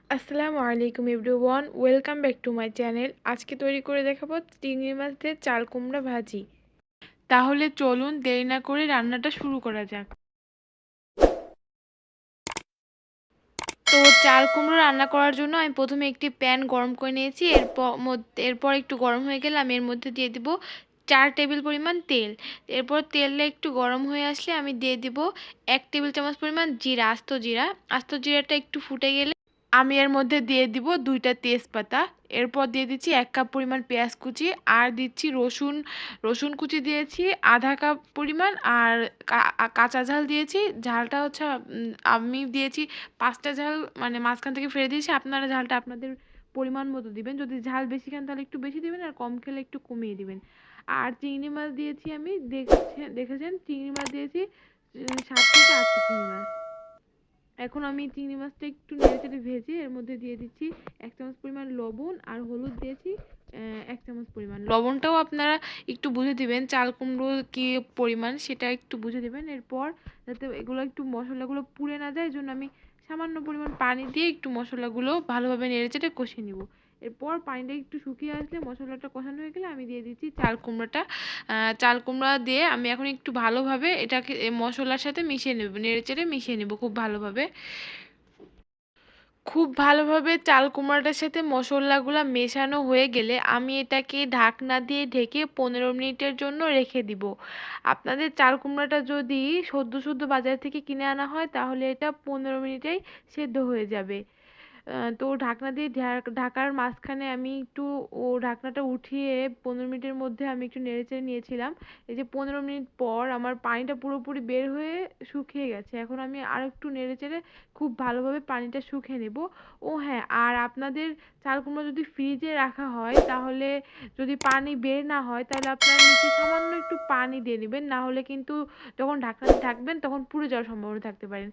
আসসালামু আলাইকুম everyone, welcome back to my channel. আজকে তৈরি করে দেখাবো চিংড়ি মাছ দিয়ে চাল কুমড়া ভাজি। তাহলে চলুন দেরি না করে রান্নাটা শুরু করা যাক। তো চাল কুমড়ো রান্না করার জন্য আমি প্রথমে একটি প্যান গরম করে নিয়েছি। এরপর একটু গরম হয়ে গেলে আমি এর মধ্যে দিয়ে দিব 4 টেবিল পরিমাণ তেল। এরপর তেলটা একটু গরম হয়ে আসলে আমি দিয়ে দিব 1 টেবিল চামচ পরিমাণ জিরা, আস্ত জিরাটা একটু ফুটে গেলে আমি এর মধ্যে দিয়ে দিব 2টা তেজপাতা। এরপর দিয়ে দিচ্ছি 1 কাপ পরিমাণ পেঁয়াজ কুচি, আর দিচ্ছি রসুন কুচি দিয়েছি আধা কাপ পরিমাণ, আর কাঁচা ঝাল দিয়েছি। ঝালটা হচ্ছে আমি দিয়েছি 5টা ঝাল, মানে মাঝখান থেকে ফেলে দিয়েছি। আপনারা ঝালটা আপনাদের পরিমাণ মতো দিবেন, যদি ঝাল বেশি খান তাহলে একটু বেশি দিবেন, আর কম খেলে একটু কমিয়ে দিবেন। আর চিংড়ি মাছ দিয়েছি আমি, দেখেছেন চিংড়ি মাছ দিয়েছি 7 থেকে 8টা চিংড়ি মাছ। এখন আমি চিংড়ি মাছটা একটু নেড়েচেড়ে ভেজে এর মধ্যে দিয়ে দিচ্ছি 1 চামচ পরিমাণ লবণ, আর হলুদ দিয়েছি 1 চামচ পরিমাণ। লবণটাও আপনারা একটু বুঝে দিবেন, চাল কুমড়ো কি পরিমাণ সেটা একটু বুঝে দিবেন। এরপর যাতে এগুলো একটু মশলাগুলো পুড়ে না যায়, এই জন্য আমি সামান্য পরিমাণ পানি দিয়ে একটু মশলাগুলো ভালোভাবে নেড়েচেড়ে কষিয়ে নিব। এরপর পানিটা একটু শুকিয়ে আসলে, মশলাটা কষানো হয়ে গেলে আমি দিয়ে দিচ্ছি চাল কুমড়োটা। চাল কুমড়া দিয়ে আমি এখন একটু ভালোভাবে এটাকে মশলার সাথে মিশিয়ে নেব, নেড়েচেড়ে মিশিয়ে নেব খুব ভালোভাবে। খুব ভালোভাবে চাল কুমড়াটার সাথে মশলাগুলো মেশানো হয়ে গেলে আমি এটাকে ঢাকনা দিয়ে ঢেকে 15 মিনিটের জন্য রেখে দিব। আপনাদের চাল কুমড়াটা যদি সদ্য সদ্য বাজার থেকে কিনে আনা হয় তাহলে এটা 15 মিনিটেই সেদ্ধ হয়ে যাবে। তো ঢাকনা দিয়ে ঢাকার মাঝখানে আমি একটু ঢাকনাটা উঠিয়ে 15 মিনিটের মধ্যে আমি একটু নেড়েচেড়ে নিয়েছিলাম। এই যে 15 মিনিট পর আমার পানিটা পুরোপুরি বের হয়ে শুকিয়ে গেছে। এখন আমি আর একটু নেড়েচেড়ে খুব ভালোভাবে পানিটা শুকিয়ে নেব। ও হ্যাঁ, আর আপনাদের চাল কুমড়া যদি ফ্রিজে রাখা হয় তাহলে যদি পানি বের না হয় তাহলে আপনারা নিচে সামান্য একটু পানি দিয়ে নেবেন, না হলে কিন্তু যখন ঢাকনাটা ঢাকবেন তখন পুড়ে যাওয়ার সম্ভাবনা থাকতে পারে।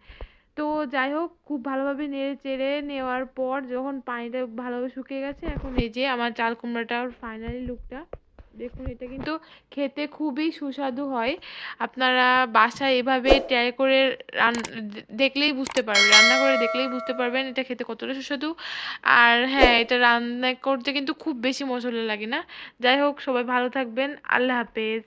তো যাই হোক, খুব ভালোভাবে নেড়ে চেড়ে নেওয়ার পর যখন পানিটা ভালোভাবে শুকিয়ে গেছে, এখন এই যে আমার চাল কুমড়াটার ফাইনালি লুকটা দেখুন। এটা কিন্তু খেতে খুবই সুস্বাদু হয়। আপনারা বাসায় এভাবে ট্রাই করে দেখলেই বুঝতে পারবেন, রান্না করে দেখলেই বুঝতে পারবেন এটা খেতে কতটা সুস্বাদু। আর হ্যাঁ, এটা রান্না করতে কিন্তু খুব বেশি মশলা লাগে না। যাই হোক, সবাই ভালো থাকবেন। আল্লাহ হাফেজ।